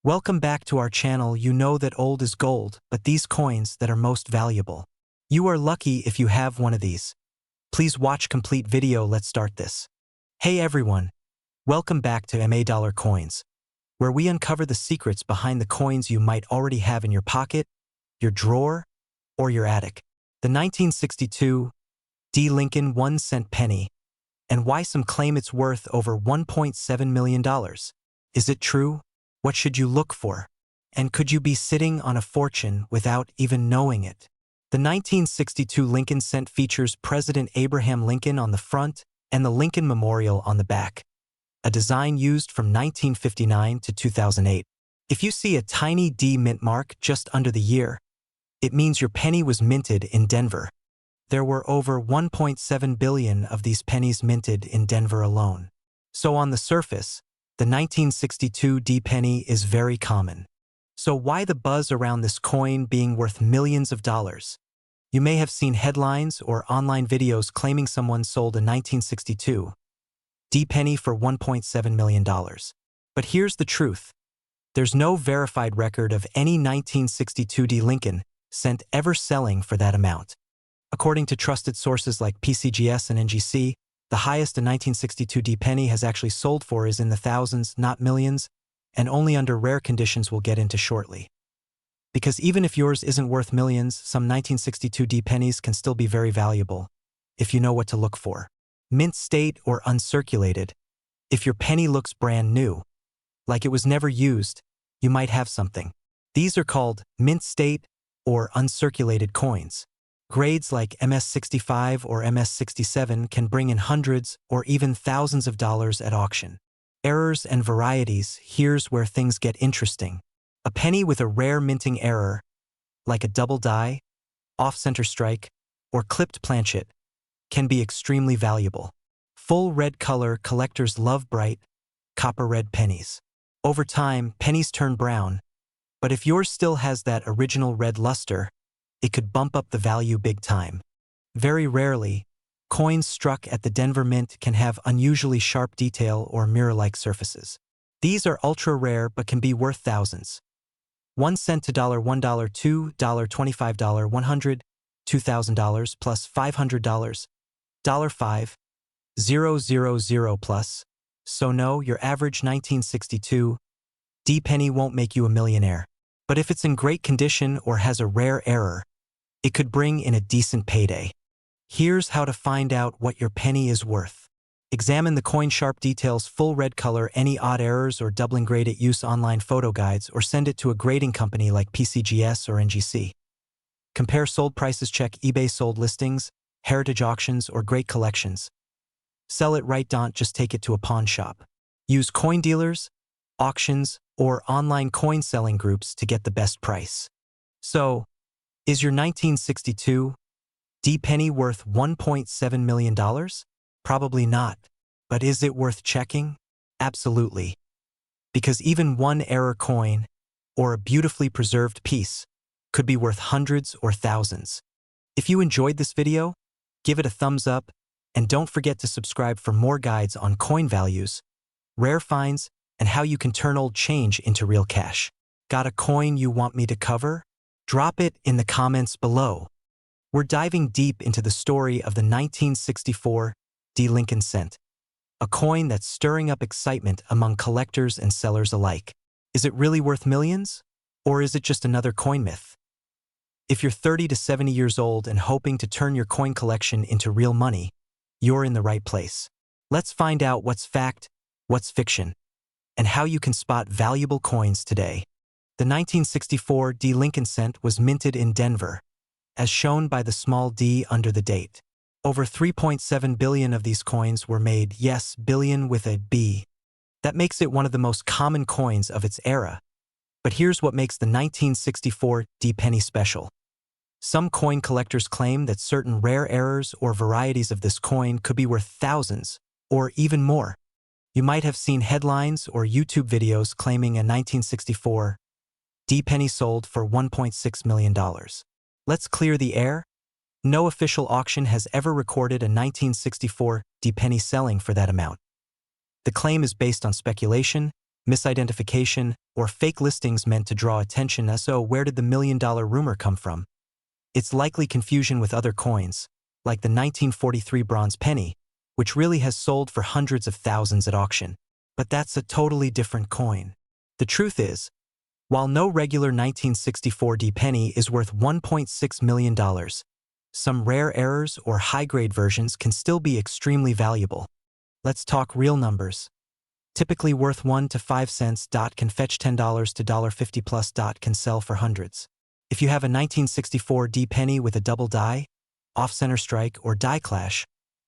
Welcome back to our channel. You know that old is gold, but these coins that are most valuable. You are lucky if you have one of these. Please watch complete video. Let's start this. Hey everyone, welcome back to MA Dollar Coins, where we uncover the secrets behind the coins you might already have in your pocket, your drawer, or your attic. The 1962 D. Lincoln 1-cent penny, and why some claim it's worth over $1.7 million. Is it true? What should you look for? And could you be sitting on a fortune without even knowing it? The 1962 Lincoln cent features President Abraham Lincoln on the front and the Lincoln Memorial on the back, a design used from 1959 to 2008. If you see a tiny D mint mark just under the year, it means your penny was minted in Denver. There were over 1.7 billion of these pennies minted in Denver alone. So on the surface, the 1962 D penny is very common. So why the buzz around this coin being worth millions of dollars? You may have seen headlines or online videos claiming someone sold a 1962 D penny for $1.7 million. But here's the truth. There's no verified record of any 1962 D Lincoln cent ever selling for that amount. According to trusted sources like PCGS and NGC, the highest a 1962 D penny has actually sold for is in the thousands, not millions, and only under rare conditions we'll get into shortly. Because even if yours isn't worth millions, some 1962 D pennies can still be very valuable, if you know what to look for. Mint state or uncirculated. If your penny looks brand new, like it was never used, you might have something. These are called mint state or uncirculated coins. Grades like MS-65 or MS-67 can bring in hundreds or even thousands of dollars at auction. Errors and varieties. Here's where things get interesting. A penny with a rare minting error, like a double die, off-center strike, or clipped planchet, can be extremely valuable. Full red color. Collectors love bright, copper red pennies. Over time, pennies turn brown, but if yours still has that original red luster, it could bump up the value big time. Very rarely, coins struck at the Denver Mint can have unusually sharp detail or mirror-like surfaces. These are ultra-rare but can be worth thousands. 1 cent to $1, $2, $25, $100, $2,000 plus $500, $5, 000 plus. So no, your average 1962 D penny won't make you a millionaire. But if it's in great condition or has a rare error, it could bring in a decent payday. Here's how to find out what your penny is worth. Examine the coin sharp details, full red color, any odd errors or doubling. Grade it. Use online photo guides or send it to a grading company like PCGS or NGC. Compare sold prices. Check eBay sold listings, heritage auctions, or great collections. Sell it right. Don't just take it to a pawn shop. Use coin dealers, auctions, or online coin selling groups to get the best price. So, is your 1962 D penny worth $1.7 million? Probably not. But is it worth checking? Absolutely. Because even one error coin, or a beautifully preserved piece, could be worth hundreds or thousands. If you enjoyed this video, give it a thumbs up, and don't forget to subscribe for more guides on coin values, rare finds, and how you can turn old change into real cash. Got a coin you want me to cover? Drop it in the comments below. We're diving deep into the story of the 1964 D Lincoln cent, a coin that's stirring up excitement among collectors and sellers alike. Is it really worth millions? Or is it just another coin myth? If you're 30 to 70 years old and hoping to turn your coin collection into real money, you're in the right place. Let's find out what's fact, what's fiction, and how you can spot valuable coins today. The 1964 D Lincoln cent was minted in Denver, as shown by the small d under the date. Over 3.7 billion of these coins were made, yes, billion with a B. That makes it one of the most common coins of its era. But here's what makes the 1964 D penny special. Some coin collectors claim that certain rare errors or varieties of this coin could be worth thousands, or even more. You might have seen headlines or YouTube videos claiming a 1964 D penny sold for $1.6 million. Let's clear the air. No official auction has ever recorded a 1964 D penny selling for that amount. The claim is based on speculation misidentification, or fake listings meant to draw attention. So where did the $1 million rumor come from? It's likely confusion with other coins, like the 1943 bronze penny, which really has sold for hundreds of thousands at auction. But that's a totally different coin. The truth is, while no regular 1964 penny is worth $1.6 million, some rare errors or high-grade versions can still be extremely valuable. Let's talk real numbers. Typically worth 1 to 5 cents. Can fetch $10 to $1.50 plus. Can sell for hundreds. If you have a 1964 penny with a double die, off-center strike, or die clash,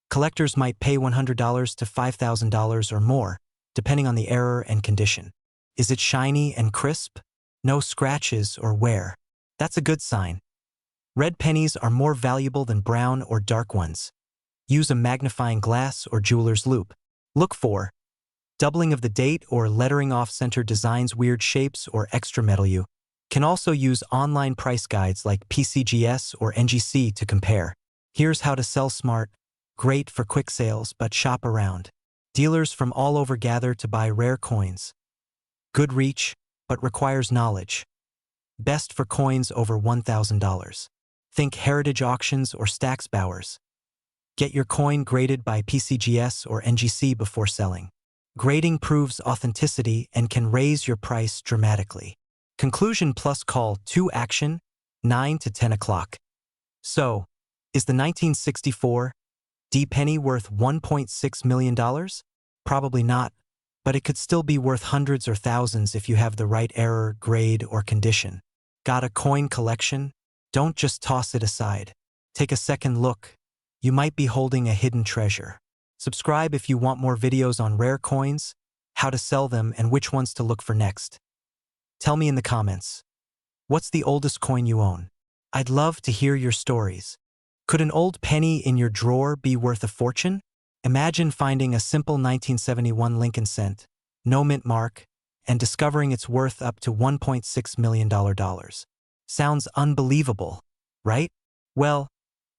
collectors might pay $100 to $5,000 or more, depending on the error and condition. Is it shiny and crisp? No scratches or wear? That's a good sign. Red pennies are more valuable than brown or dark ones. Use a magnifying glass or jeweler's loupe. Look for doubling of the date or lettering, off-center designs, weird shapes, or extra metal. You can also use online price guides like PCGS or NGC to compare. Here's how to sell smart. Great for quick sales, but shop around. Dealers from all over gather to buy rare coins. Good reach, but requires knowledge. Best for coins over $1,000. Think heritage auctions or stacks bowers. Get your coin graded by PCGS or NGC before selling. Grading proves authenticity and can raise your price dramatically. Conclusion plus call to action, 9 to 10 o'clock. So, is the 1964 penny worth $1.6 million? Probably not, but it could still be worth hundreds or thousands if you have the right error, grade, or condition. Got a coin collection? Don't just toss it aside. Take a second look. You might be holding a hidden treasure. Subscribe if you want more videos on rare coins, how to sell them, and which ones to look for next. Tell me in the comments. What's the oldest coin you own? I'd love to hear your stories. Could an old penny in your drawer be worth a fortune? Imagine finding a simple 1971 Lincoln cent, no mint mark, and discovering it's worth up to $1.6 million. Sounds unbelievable, right? Well,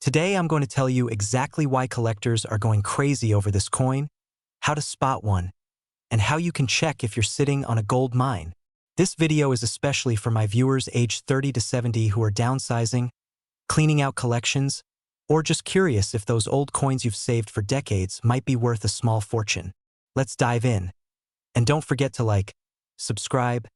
today I'm going to tell you exactly why collectors are going crazy over this coin, how to spot one, and how you can check if you're sitting on a gold mine. This video is especially for my viewers aged 30 to 70 who are downsizing, cleaning out collections, or just curious if those old coins you've saved for decades might be worth a small fortune. Let's dive in. And don't forget to like, subscribe,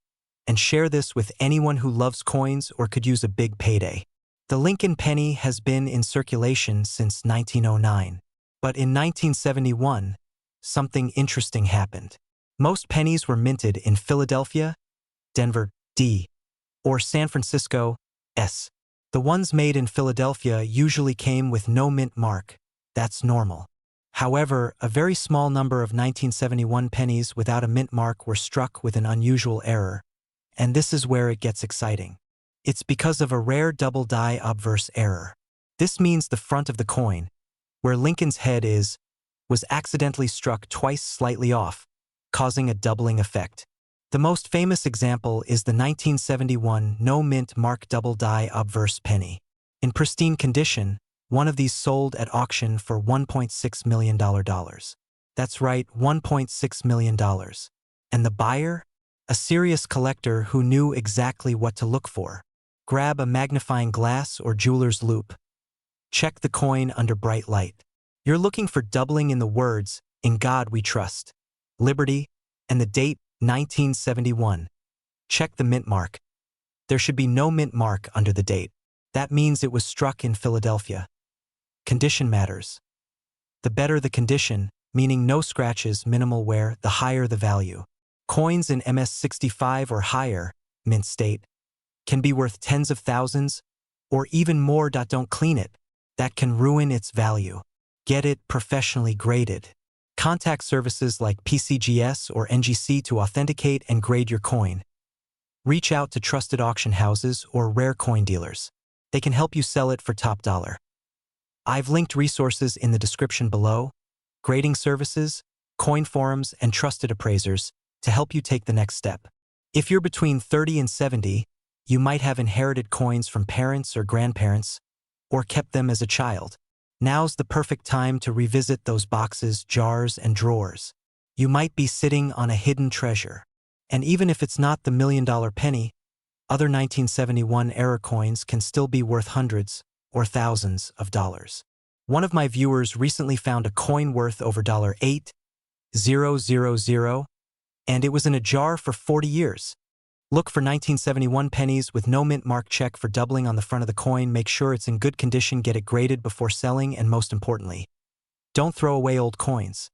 and share this with anyone who loves coins or could use a big payday. The Lincoln penny has been in circulation since 1909. But in 1971, something interesting happened. Most pennies were minted in Philadelphia, Denver, D, or San Francisco, S. The ones made in Philadelphia usually came with no mint mark. That's normal. However, a very small number of 1971 pennies without a mint mark were struck with an unusual error. And this is where it gets exciting. It's because of a rare double die obverse error. This means the front of the coin, where Lincoln's head is, was accidentally struck twice slightly off, causing a doubling effect. The most famous example is the 1971 no mint mark double die obverse penny. In pristine condition, one of these sold at auction for $1.6 million. That's right, $1.6 million. And the buyer? A serious collector who knew exactly what to look for. Grab a magnifying glass or jeweler's loupe. Check the coin under bright light. You're looking for doubling in the words, "In God We Trust," "Liberty," and the date, 1971. Check the mint mark. There should be no mint mark under the date. That means it was struck in Philadelphia. Condition matters. The better the condition, meaning no scratches, minimal wear, the higher the value. Coins in MS-65 or higher, mint state, can be worth tens of thousands, or even more. Don't clean it. That can ruin its value. Get it professionally graded. Contact services like PCGS or NGC to authenticate and grade your coin. Reach out to trusted auction houses or rare coin dealers. They can help you sell it for top dollar. I've linked resources in the description below, grading services, coin forums, and trusted appraisers to help you take the next step. If you're between 30 and 70, you might have inherited coins from parents or grandparents, or kept them as a child. Now's the perfect time to revisit those boxes, jars, and drawers. You might be sitting on a hidden treasure. And even if it's not the $1 million penny, other 1971 era coins can still be worth hundreds or thousands of dollars. One of my viewers recently found a coin worth over $8,000, and it was in a jar for 40 years. Look for 1971 pennies with no mint mark. Check for doubling on the front of the coin. Make sure it's in good condition. Get it graded before selling, and most importantly, don't throw away old coins.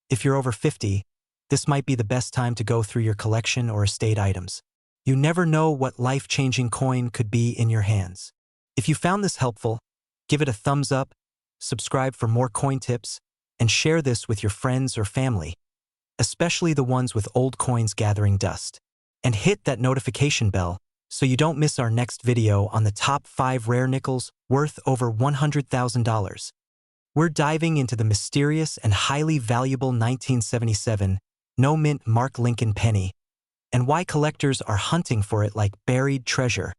If you're over 50, this might be the best time to go through your collection or estate items. You never know what life-changing coin could be in your hands. If you found this helpful, give it a thumbs up, subscribe for more coin tips, and share this with your friends or family, especially the ones with old coins gathering dust. And hit that notification bell so you don't miss our next video on the top 5 rare nickels worth over $100,000. We're diving into the mysterious and highly valuable 1977 no mint mark Lincoln penny, and why collectors are hunting for it like buried treasure.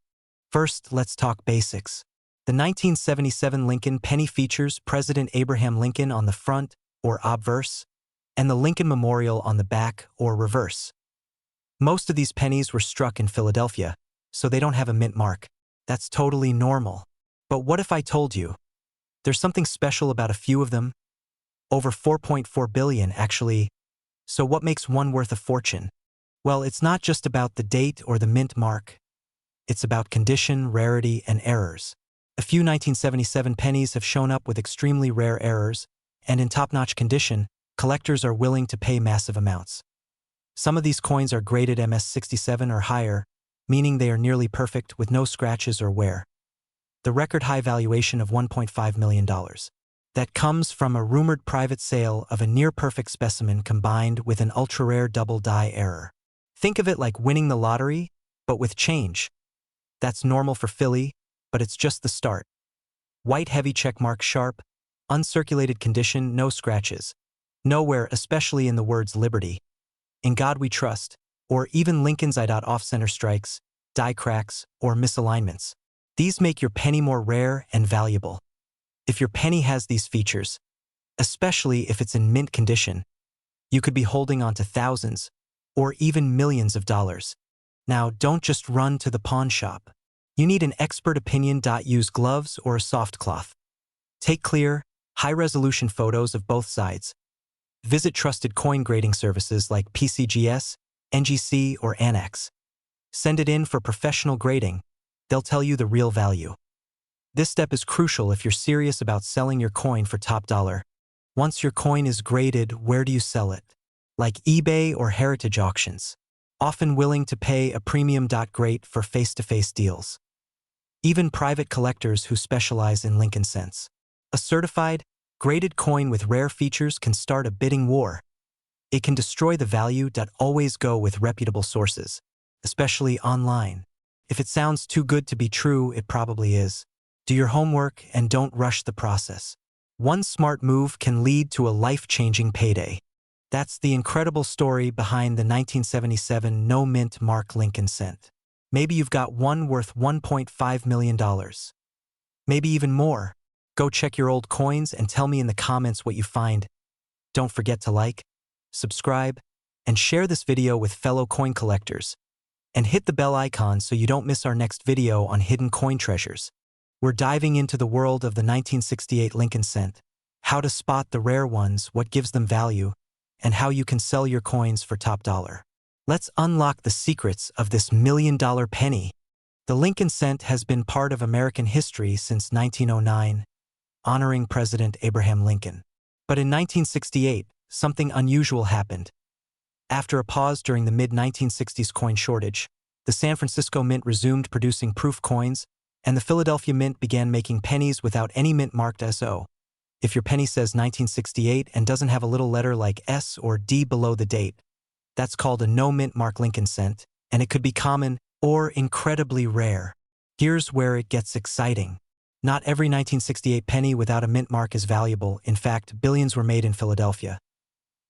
First, let's talk basics. The 1977 Lincoln penny features President Abraham Lincoln on the front, or obverse, and the Lincoln Memorial on the back, or reverse. Most of these pennies were struck in Philadelphia, so they don't have a mint mark. That's totally normal. But what if I told you there's something special about a few of them? Over 4.4 billion, actually. So what makes one worth a fortune? Well, it's not just about the date or the mint mark. It's about condition, rarity, and errors. A few 1977 pennies have shown up with extremely rare errors, and in top-notch condition, collectors are willing to pay massive amounts. Some of these coins are graded MS67 or higher, meaning they are nearly perfect with no scratches or wear. The record high valuation of $1.5 million. That comes from a rumored private sale of a near-perfect specimen combined with an ultra-rare double die error. Think of it like winning the lottery, but with change. That's normal for Philly, but it's just the start. White heavy checkmark, sharp, uncirculated condition, no scratches. Nowhere, especially in the words Liberty, In God We Trust, or even Lincoln's I. Off-center strikes, die cracks, or misalignments. These make your penny more rare and valuable. If your penny has these features, especially if it's in mint condition, you could be holding on to thousands or even millions of dollars. Now, don't just run to the pawn shop. You need an expert opinion. Use gloves or a soft cloth. Take clear, high-resolution photos of both sides. Visit trusted coin grading services like PCGS, NGC, or Annex. Send it in for professional grading. They'll tell you the real value. This step is crucial if you're serious about selling your coin for top dollar. Once your coin is graded, where do you sell it? Like eBay or heritage auctions. Often willing to pay a premium. Great for face-to-face deals. Even private collectors who specialize in Lincoln cents. A certified, graded coin with rare features can start a bidding war. It can destroy the value. Always go with reputable sources, especially online. If it sounds too good to be true, it probably is. Do your homework and don't rush the process. One smart move can lead to a life-changing payday. That's the incredible story behind the 1977 no mint mark Lincoln cent. Maybe you've got one worth $1.5 million. Maybe even more. Go check your old coins and tell me in the comments what you find. Don't forget to like, subscribe, and share this video with fellow coin collectors. And hit the bell icon so you don't miss our next video on hidden coin treasures. We're diving into the world of the 1968 Lincoln cent, how to spot the rare ones, what gives them value, and how you can sell your coins for top dollar. Let's unlock the secrets of this $1 million penny. The Lincoln cent has been part of American history since 1909, honoring President Abraham Lincoln. But in 1968, something unusual happened. After a pause during the mid-1960s coin shortage, the San Francisco Mint resumed producing proof coins, and the Philadelphia Mint began making pennies without any mint marked SO. If your penny says 1968 and doesn't have a little letter like S or D below the date, that's called a no mint mark Lincoln cent, and it could be common or incredibly rare. Here's where it gets exciting. Not every 1968 penny without a mint mark is valuable. In fact, billions were made in Philadelphia.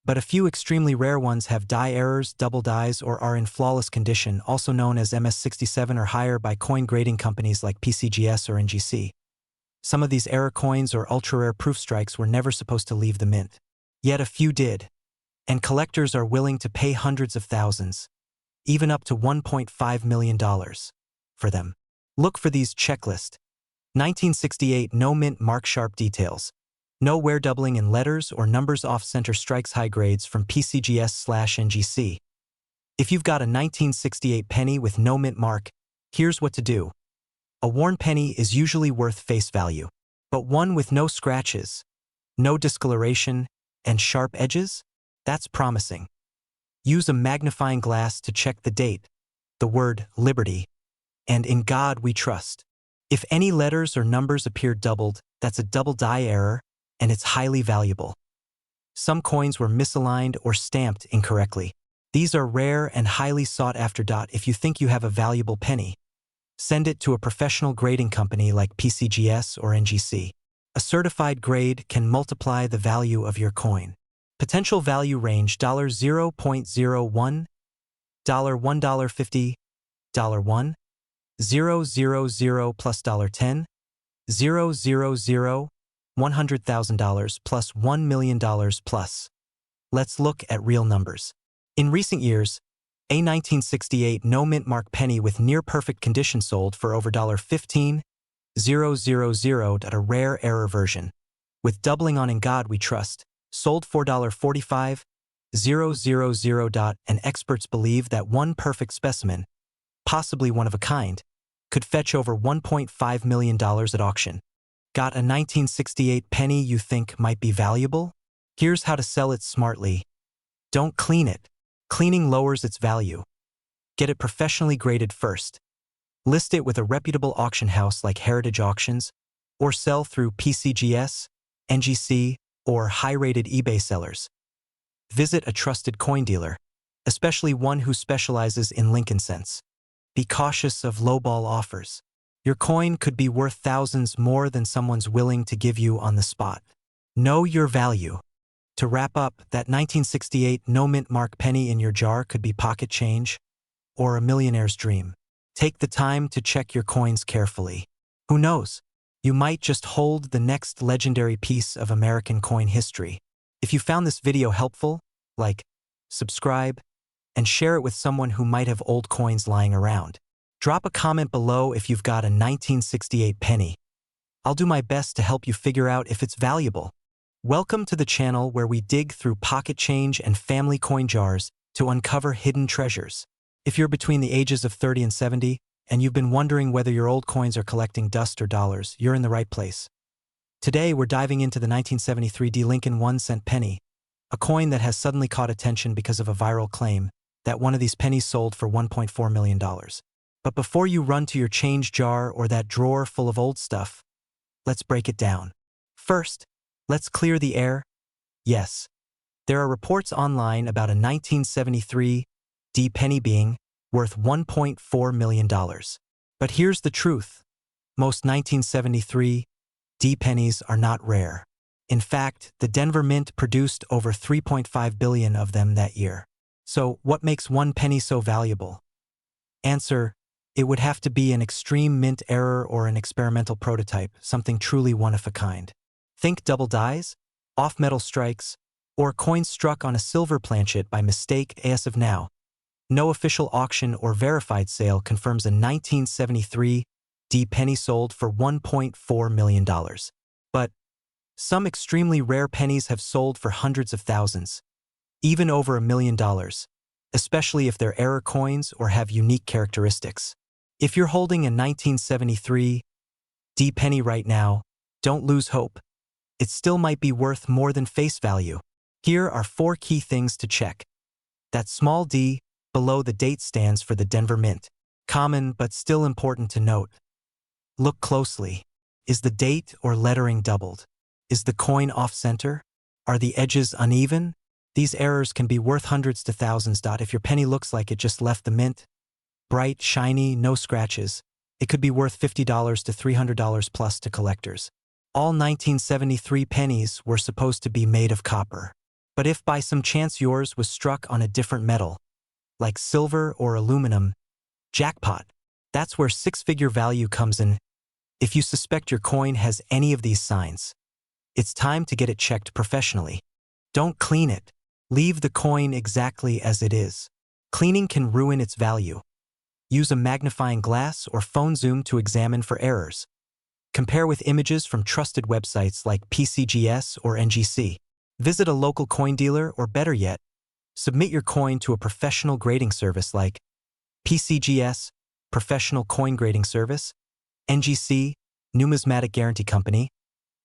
But a few extremely rare ones have die errors, double dies, or are in flawless condition, also known as MS67 or higher by coin grading companies like PCGS or NGC. Some of these error coins or ultra-rare proof strikes were never supposed to leave the mint. Yet a few did. And collectors are willing to pay hundreds of thousands. even up to $1.5 million for them. Look for these checklist. 1968 no mint mark sharp details. No wear doubling in letters or numbers off-center strikes high grades from PCGS/NGC. If you've got a 1968 penny with no mint mark, here's what to do. A worn penny is usually worth face value, but one with no scratches, no discoloration, and sharp edges? That's promising. Use a magnifying glass to check the date, the word Liberty, and In God We Trust. If any letters or numbers appear doubled, that's a double die error, and it's highly valuable. Some coins were misaligned or stamped incorrectly. These are rare and highly sought after. If you think you have a valuable penny, send it to a professional grading company like PCGS or NGC. A certified grade can multiply the value of your coin. Potential value range $0.01, $1.50, $1, 000 plus $10, 000, $100,000 plus $1 million plus. Let's look at real numbers. In recent years, a 1968 no mint mark penny with near-perfect condition sold for over $15,000 at a rare error version, with doubling on In God We Trust, sold for $45,000, and experts believe that one perfect specimen, possibly one of a kind, could fetch over $1.5 million at auction. Got a 1968 penny you think might be valuable? Here's how to sell it smartly. Don't clean it. Cleaning lowers its value. Get it professionally graded first. List it with a reputable auction house like Heritage Auctions, or sell through PCGS, NGC, or high-rated eBay sellers. Visit a trusted coin dealer, especially one who specializes in Lincoln cents. Be cautious of lowball offers. Your coin could be worth thousands more than someone's willing to give you on the spot. Know your value. To wrap up, that 1968 no mint mark penny in your jar could be pocket change or a millionaire's dream. Take the time to check your coins carefully. Who knows? You might just hold the next legendary piece of American coin history. If you found this video helpful, like, subscribe, and share it with someone who might have old coins lying around. Drop a comment below if you've got a 1968 penny. I'll do my best to help you figure out if it's valuable. Welcome to the channel where we dig through pocket change and family coin jars to uncover hidden treasures. If you're between the ages of 30 and 70, and you've been wondering whether your old coins are collecting dust or dollars, you're in the right place. Today, we're diving into the 1973 D. Lincoln 1-cent penny, a coin that has suddenly caught attention because of a viral claim that one of these pennies sold for $1.4 million. But before you run to your change jar or that drawer full of old stuff, let's break it down. First, let's clear the air. Yes, there are reports online about a 1973 D penny being worth $1.4 million. But here's the truth. Most 1973 D pennies are not rare. In fact, the Denver Mint produced over 3.5 billion of them that year. So, what makes one penny so valuable? Answer: it would have to be an extreme mint error or an experimental prototype, something truly one of a kind. Think double dies, off-metal strikes, or coins struck on a silver planchet by mistake. As of now, no official auction or verified sale confirms a 1973 D penny sold for $1.4 million. But some extremely rare pennies have sold for hundreds of thousands, even over $1 million, especially if they're error coins or have unique characteristics. If you're holding a 1973 D penny right now, don't lose hope. It still might be worth more than face value. Here are 4 key things to check. That small d below the date stands for the Denver Mint. Common but still important to note. Look closely. Is the date or lettering doubled? Is the coin off-center? Are the edges uneven? These errors can be worth hundreds to thousands. If your penny looks like it just left the mint, bright, shiny, no scratches, it could be worth $50 to $300 plus to collectors. All 1973 pennies were supposed to be made of copper. But if by some chance yours was struck on a different metal, like silver or aluminum, jackpot. That's where six-figure value comes in. If you suspect your coin has any of these signs, it's time to get it checked professionally. Don't clean it. Leave the coin exactly as it is. Cleaning can ruin its value. Use a magnifying glass or phone zoom to examine for errors. Compare with images from trusted websites like PCGS or NGC. Visit a local coin dealer, or better yet, submit your coin to a professional grading service like PCGS, Professional Coin Grading Service, NGC, Numismatic Guarantee Company.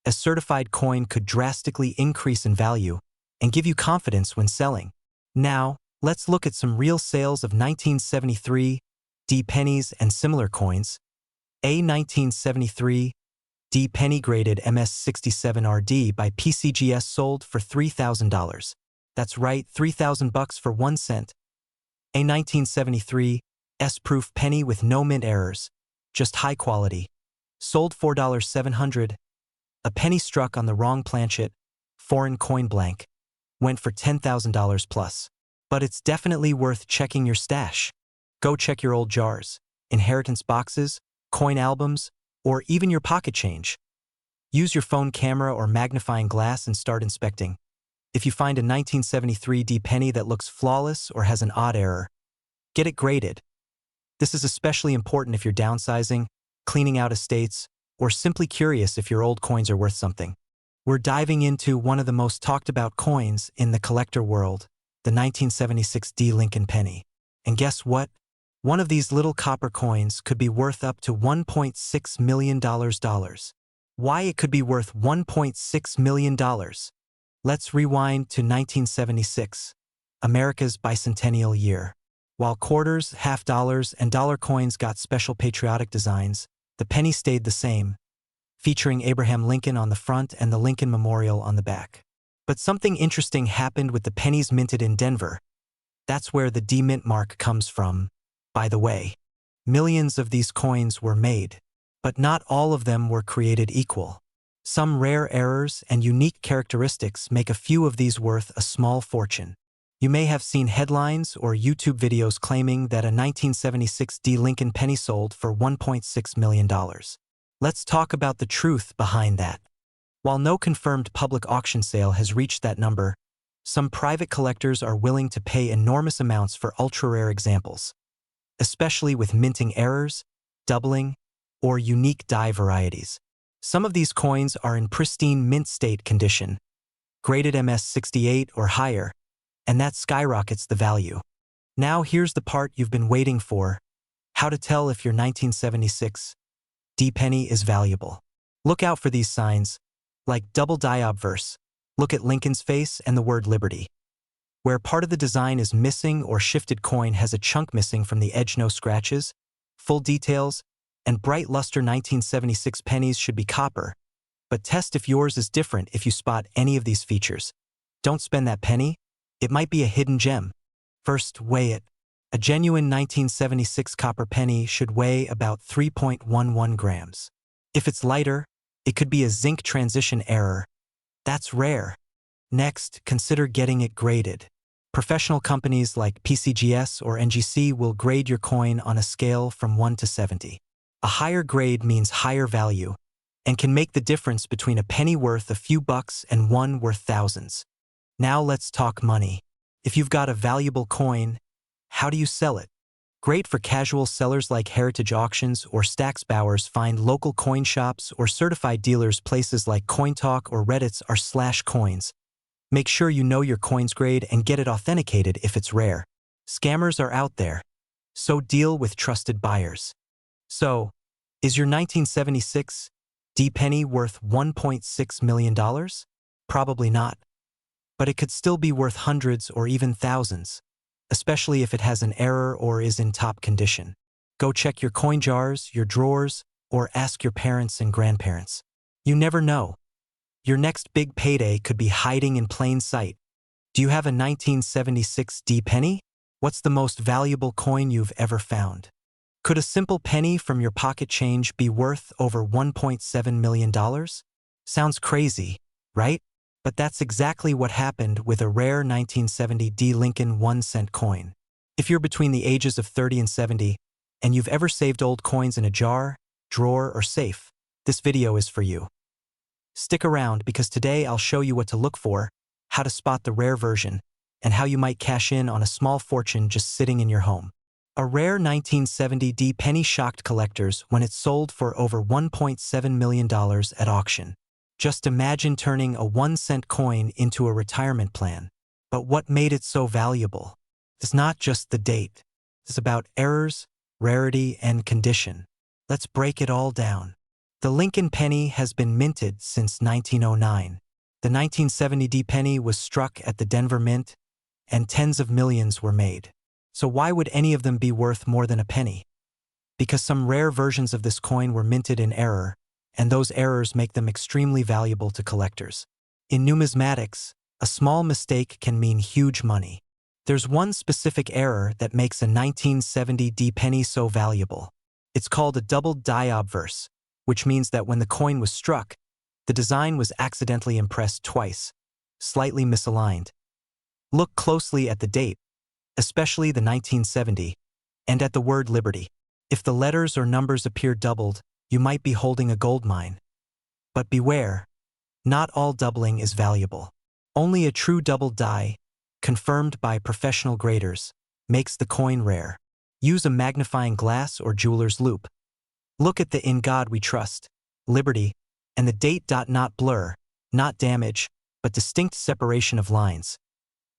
A certified coin could drastically increase in value and give you confidence when selling. Now, let's look at some real sales of 1973 D pennies and similar coins. A 1973 D penny graded MS67RD by PCGS sold for $3,000. That's right, $3,000 for 1 cent. A 1973 S-proof penny with no mint errors, just high quality, sold $4,700. A penny struck on the wrong planchet, foreign coin blank, went for $10,000 plus. But it's definitely worth checking your stash. Go check your old jars, inheritance boxes, coin albums, or even your pocket change. Use your phone camera or magnifying glass and start inspecting. If you find a 1973 D penny that looks flawless or has an odd error, get it graded. This is especially important if you're downsizing, cleaning out estates, or simply curious if your old coins are worth something. We're diving into one of the most talked about coins in the collector world, the 1976 D Lincoln penny. And guess what? One of these little copper coins could be worth up to $1.6 million. Why it could be worth $1.6 million? Let's rewind to 1976, America's bicentennial year. While quarters, half dollars, and dollar coins got special patriotic designs, the penny stayed the same, featuring Abraham Lincoln on the front and the Lincoln Memorial on the back. But something interesting happened with the pennies minted in Denver. That's where the D mint mark comes from. By the way, millions of these coins were made, but not all of them were created equal. Some rare errors and unique characteristics make a few of these worth a small fortune. You may have seen headlines or YouTube videos claiming that a 1976 D Lincoln penny sold for $1.6 million. Let's talk about the truth behind that. While no confirmed public auction sale has reached that number, some private collectors are willing to pay enormous amounts for ultra-rare examples, especially with minting errors, doubling, or unique die varieties. Some of these coins are in pristine mint state condition, graded MS68 or higher, and that skyrockets the value. Now here's the part you've been waiting for: how to tell if your 1976 D penny is valuable. Look out for these signs, like double die obverse. Look at Lincoln's face and the word Liberty. Where part of the design is missing or shifted coin has a chunk missing from the edge, no scratches, full details, and bright luster 1976 pennies should be copper. But test if yours is different if you spot any of these features. Don't spend that penny. It might be a hidden gem. First, weigh it. A genuine 1976 copper penny should weigh about 3.11 grams. If it's lighter, it could be a zinc transition error. That's rare. Next, consider getting it graded. Professional companies like PCGS or NGC will grade your coin on a scale from 1 to 70. A higher grade means higher value and can make the difference between a penny worth a few bucks and one worth thousands. Now let's talk money. If you've got a valuable coin, how do you sell it? Great for casual sellers like heritage auctions or Stax Bowers. Find local coin shops or certified dealers. Places like CoinTalk or Reddit's are /coins. Make sure you know your coin's grade and get it authenticated if it's rare. Scammers are out there, so deal with trusted buyers. So, is your 1976 D penny worth $1.6 million? Probably not. But it could still be worth hundreds or even thousands, especially if it has an error or is in top condition. Go check your coin jars, your drawers, or ask your parents and grandparents. You never know. Your next big payday could be hiding in plain sight. Do you have a 1976 D penny? What's the most valuable coin you've ever found? Could a simple penny from your pocket change be worth over $1.7 million? Sounds crazy, right? But that's exactly what happened with a rare 1970 D Lincoln 1-cent coin. If you're between the ages of 30 and 70, and you've ever saved old coins in a jar, drawer, or safe, this video is for you. Stick around because today I'll show you what to look for, how to spot the rare version, and how you might cash in on a small fortune just sitting in your home. A rare 1970 penny shocked collectors when it sold for over $1.7 million at auction. Just imagine turning a 1-cent coin into a retirement plan. But what made it so valuable? It's not just the date. It's about errors, rarity, and condition. Let's break it all down. The Lincoln penny has been minted since 1909. The 1970 penny was struck at the Denver Mint, and tens of millions were made. So why would any of them be worth more than a penny? Because some rare versions of this coin were minted in error, and those errors make them extremely valuable to collectors. In numismatics, a small mistake can mean huge money. There's one specific error that makes a 1970 penny so valuable. It's called a double die obverse, which means that when the coin was struck, the design was accidentally impressed twice, slightly misaligned. Look closely at the date, especially the 1970, and at the word Liberty. If the letters or numbers appear doubled, you might be holding a gold mine. But beware, not all doubling is valuable. Only a true double die, confirmed by professional graders, makes the coin rare. Use a magnifying glass or jeweler's loupe. Look at the "In God We Trust," Liberty, and the date. Not blur, not damage, but distinct separation of lines.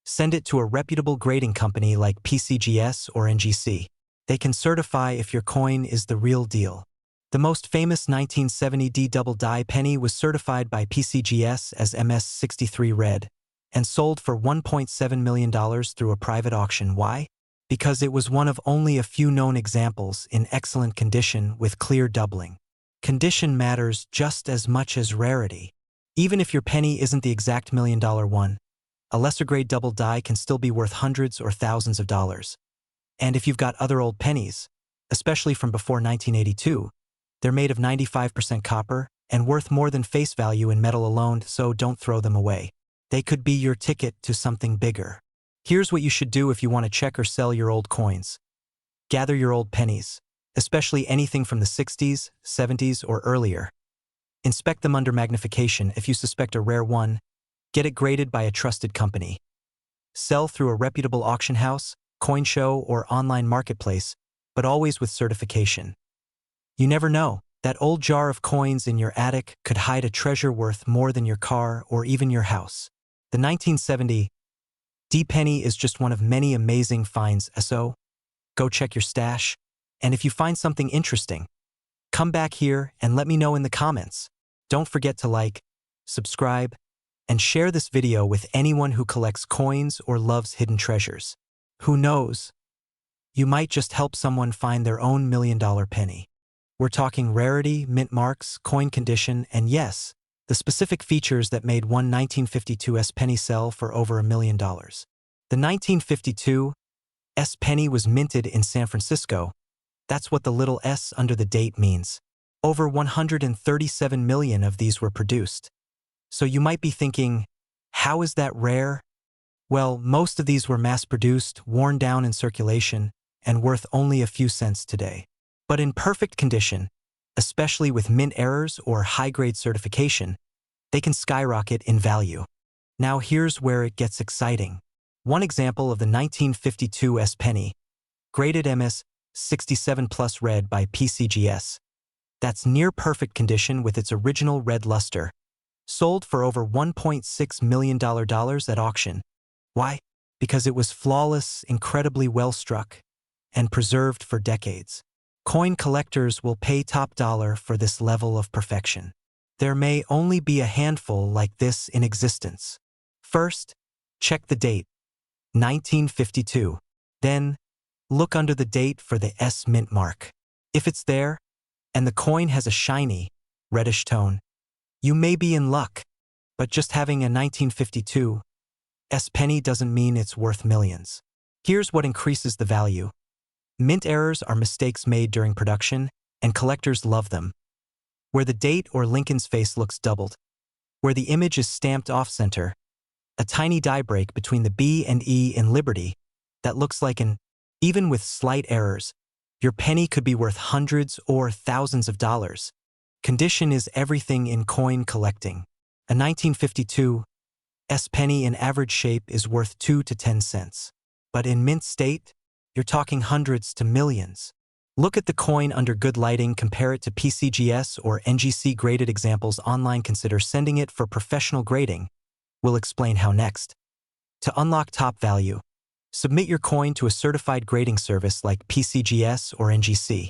Send it to a reputable grading company like PCGS or NGC. They can certify if your coin is the real deal. The most famous 1970 double die penny was certified by PCGS as MS63 Red and sold for $1.7 million through a private auction. Why? Because it was one of only a few known examples in excellent condition with clear doubling. Condition matters just as much as rarity. Even if your penny isn't the exact $1 million one, a lesser-grade double die can still be worth hundreds or thousands of dollars. And if you've got other old pennies, especially from before 1982, they're made of 95% copper and worth more than face value in metal alone, so don't throw them away. They could be your ticket to something bigger. Here's what you should do if you want to check or sell your old coins. Gather your old pennies, especially anything from the 60s, 70s, or earlier. Inspect them under magnification. If you suspect a rare one, get it graded by a trusted company. Sell through a reputable auction house, coin show, or online marketplace, but always with certification. You never know, that old jar of coins in your attic could hide a treasure worth more than your car or even your house. The 1970 penny is just one of many amazing finds. So, go check your stash, and if you find something interesting, come back here and let me know in the comments. Don't forget to like, subscribe, and share this video with anyone who collects coins or loves hidden treasures. Who knows? You might just help someone find their own $1 million penny. We're talking rarity, mint marks, coin condition, and yes, the specific features that made one 1952 penny sell for over $1 million. The 1952 penny was minted in San Francisco. That's what the little s under the date means. Over 137 million of these were produced. So you might be thinking, how is that rare? Well, most of these were mass-produced, worn down in circulation, and worth only a few cents today. But in perfect condition, especially with mint errors or high-grade certification, they can skyrocket in value. Now here's where it gets exciting. One example of the 1952 penny, graded MS67 Plus Red by PCGS. That's near perfect condition with its original red luster. Sold for over $1.6 million at auction. Why? Because it was flawless, incredibly well struck, and preserved for decades. Coin collectors will pay top dollar for this level of perfection. There may only be a handful like this in existence. First, check the date, 1952. Then, look under the date for the S mint mark. If it's there, and the coin has a shiny, reddish tone, you may be in luck. But just having a 1952 penny doesn't mean it's worth millions. Here's what increases the value. Mint errors are mistakes made during production, and collectors love them. Where the date or Lincoln's face looks doubled. Where the image is stamped off-center. A tiny die break between the B and E in Liberty that looks like an, even with slight errors, your penny could be worth hundreds or thousands of dollars. Condition is everything in coin collecting. A 1952 Penny in average shape is worth 2 to 10 cents. But in mint state, you're talking hundreds to millions. Look at the coin under good lighting, compare it to PCGS or NGC graded examples online, consider sending it for professional grading. We'll explain how next. To unlock top value, submit your coin to a certified grading service like PCGS or NGC.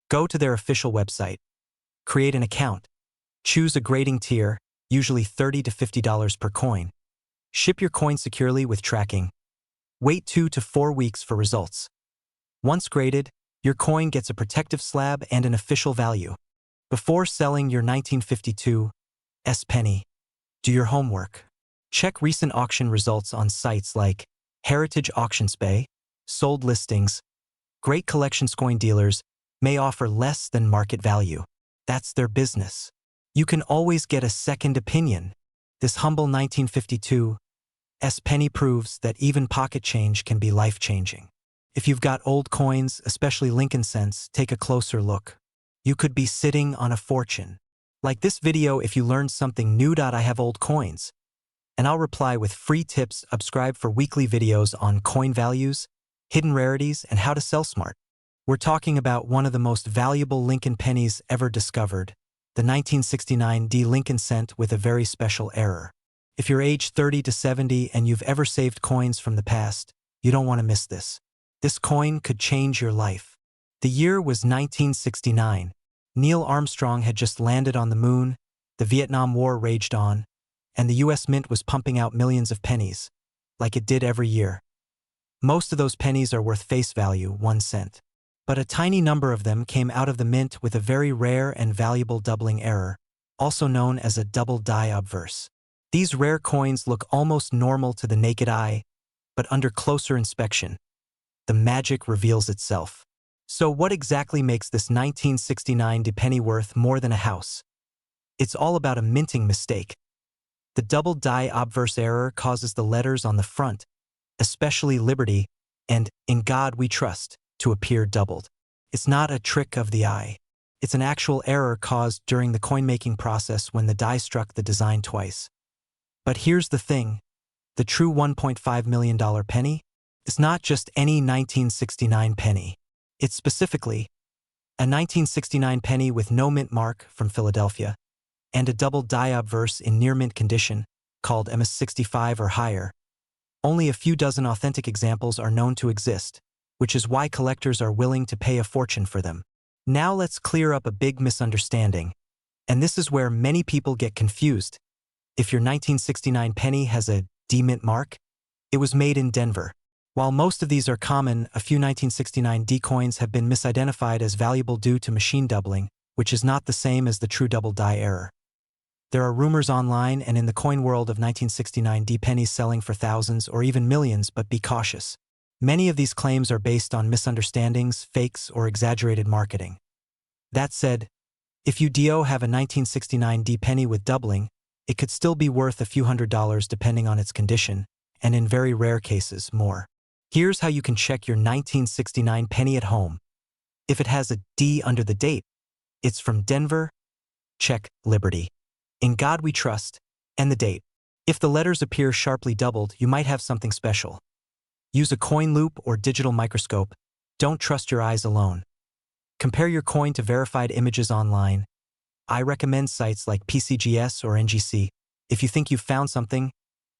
Go to their official website. Create an account. Choose a grading tier, usually $30 to $50 per coin. Ship your coin securely with tracking. Wait 2 to 4 weeks for results. Once graded, your coin gets a protective slab and an official value. Before selling your 1952 penny, do your homework. Check recent auction results on sites like Heritage Auctions Bay, sold listings. Great collections coin dealers may offer less than market value. That's their business. You can always get a second opinion. This humble 1952 penny proves that even pocket change can be life-changing. If you've got old coins, especially Lincoln cents, take a closer look. You could be sitting on a fortune. Like this video if you learned something new. I have old coins, and I'll reply with free tips. Subscribe for weekly videos on coin values, hidden rarities, and how to sell smart. We're talking about one of the most valuable Lincoln pennies ever discovered, the 1969 Lincoln cent with a very special error. If you're aged 30 to 70 and you've ever saved coins from the past, you don't want to miss this. This coin could change your life. The year was 1969. Neil Armstrong had just landed on the moon, the Vietnam War raged on, and the US Mint was pumping out millions of pennies, like it did every year. Most of those pennies are worth face value, 1 cent. But a tiny number of them came out of the mint with a very rare and valuable doubling error, also known as a double die obverse. These rare coins look almost normal to the naked eye, but under closer inspection, the magic reveals itself. So what exactly makes this 1969 penny worth more than a house? It's all about a minting mistake. The double die obverse error causes the letters on the front, especially Liberty and In God We Trust, to appear doubled. It's not a trick of the eye. It's an actual error caused during the coin-making process when the die struck the design twice. But here's the thing. The true $1.5 million penny is not just any 1969 penny. It's specifically a 1969 penny with no mint mark from Philadelphia and a double die obverse in near mint condition called MS65 or higher. Only a few dozen authentic examples are known to exist, which is why collectors are willing to pay a fortune for them. Now let's clear up a big misunderstanding, and this is where many people get confused. If your 1969 penny has a D mint mark, it was made in Denver. While most of these are common, a few 1969 D coins have been misidentified as valuable due to machine doubling, which is not the same as the true double die error. There are rumors online and in the coin world of 1969 D pennies selling for thousands or even millions, but be cautious. Many of these claims are based on misunderstandings, fakes, or exaggerated marketing. That said, if you have a 1969 D penny with doubling, it could still be worth a few $100s depending on its condition, and in very rare cases, more. Here's how you can check your 1969 penny at home. If it has a D under the date, it's from Denver, check Liberty, In God We Trust, and the date. If the letters appear sharply doubled, you might have something special. Use a coin loop or digital microscope. Don't trust your eyes alone. Compare your coin to verified images online. I recommend sites like PCGS or NGC. If you think you've found something,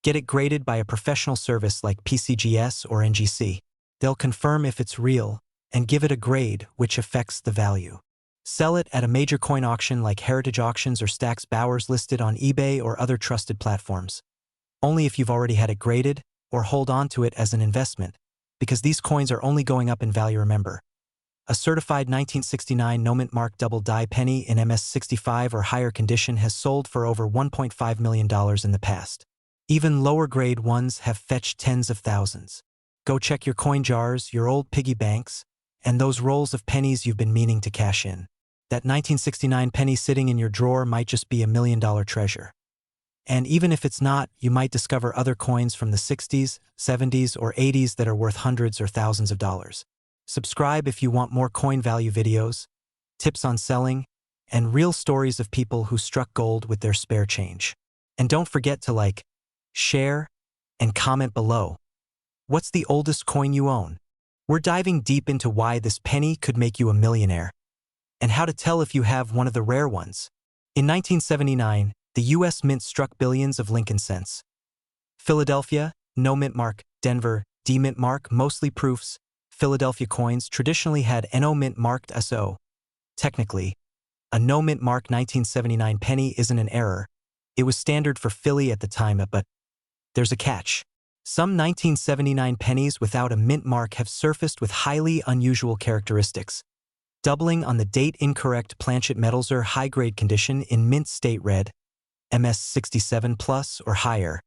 get it graded by a professional service like PCGS or NGC. They'll confirm if it's real and give it a grade, which affects the value. Sell it at a major coin auction like Heritage Auctions or Stack's Bowers, listed on eBay or other trusted platforms. Only if you've already had it graded, or hold on to it as an investment, because these coins are only going up in value. Remember, a certified 1969 no mint mark double die penny in MS65 or higher condition has sold for over $1.5 million in the past. Even lower grade ones have fetched tens of thousands. Go check your coin jars, your old piggy banks, and those rolls of pennies you've been meaning to cash in. That 1969 penny sitting in your drawer might just be $1 million treasure. And even if it's not, you might discover other coins from the 60s, 70s, or 80s that are worth hundreds or thousands of dollars. Subscribe if you want more coin value videos, tips on selling, and real stories of people who struck gold with their spare change. And don't forget to like, share, and comment below. What's the oldest coin you own? We're diving deep into why this penny could make you a millionaire, and how to tell if you have one of the rare ones. In 1979, the U.S. Mint struck billions of Lincoln cents. Philadelphia, no mint mark. Denver, D mint mark. Mostly proofs. Philadelphia coins traditionally had NO mint marked SO. Technically, a no mint mark 1979 penny isn't an error. It was standard for Philly at the time, but there's a catch. Some 1979 pennies without a mint mark have surfaced with highly unusual characteristics. Doubling on the date, incorrect planchet metals or high-grade condition in mint state red, MS 67 plus or higher.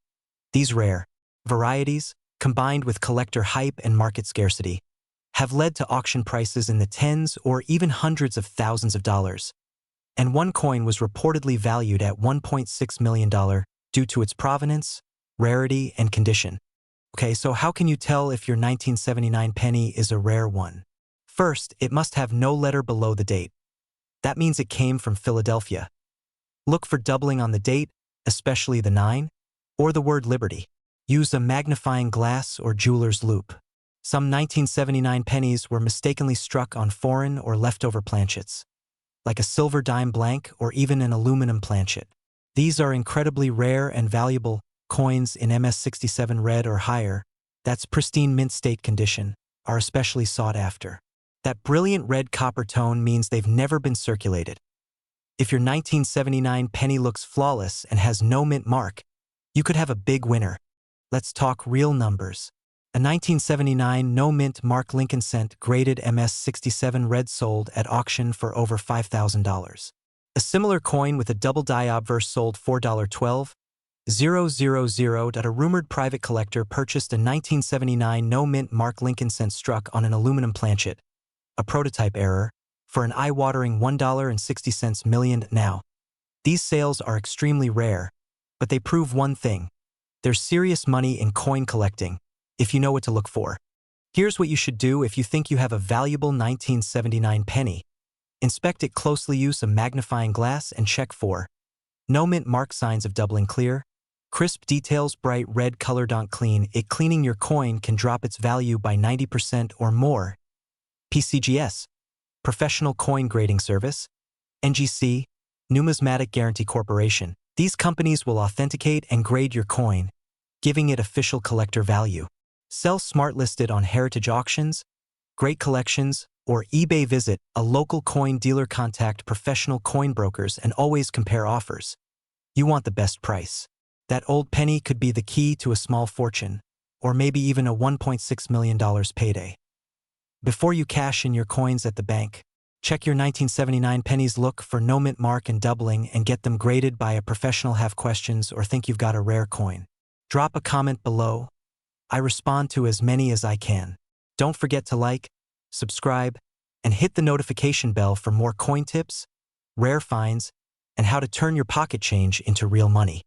These rare varieties, combined with collector hype and market scarcity, have led to auction prices in the tens or even hundreds of thousands of dollars. And one coin was reportedly valued at $1.6 million due to its provenance, rarity, and condition. Okay, so how can you tell if your 1979 penny is a rare one? First, it must have no letter below the date. That means it came from Philadelphia. Look for doubling on the date, especially the 9, or the word Liberty. Use a magnifying glass or jeweler's loupe. Some 1979 pennies were mistakenly struck on foreign or leftover planchets, like a silver dime blank or even an aluminum planchet. These are incredibly rare and valuable. Coins in MS67 red or higher, that's pristine mint state condition, are especially sought after. That brilliant red copper tone means they've never been circulated. If your 1979 penny looks flawless and has no mint mark, you could have a big winner. Let's talk real numbers. A 1979 no mint mark Lincoln cent graded MS67 red sold at auction for over $5,000. A similar coin with a double die obverse sold $4.12. 000. A rumored private collector purchased a 1979 no mint mark Lincoln cent struck on an aluminum planchet, a prototype error, for an eye-watering $1.60 million now. These sales are extremely rare, but they prove one thing: there's serious money in coin collecting, if you know what to look for. Here's what you should do if you think you have a valuable 1979 penny. Inspect it closely, use a magnifying glass, and check for no mint mark signs of doubling clear, crisp details, bright red color. Don't clean it. Cleaning your coin can drop its value by 90% or more. PCGS, Professional Coin Grading Service. NGC, Numismatic Guarantee Corporation. These companies will authenticate and grade your coin, giving it official collector value. Sell smart. Listed on heritage auctions, great collections, or eBay. Visit a local coin dealer. Contact professional coin brokers and always compare offers. You want the best price. That old penny could be the key to a small fortune, or maybe even a $1.6 million payday. Before you cash in your coins at the bank, check your 1979 pennies. Look for no mint mark and doubling, and get them graded by a professional. Have questions or think you've got a rare coin? Drop a comment below. I respond to as many as I can. Don't forget to like, subscribe, and hit the notification bell for more coin tips, rare finds, and how to turn your pocket change into real money.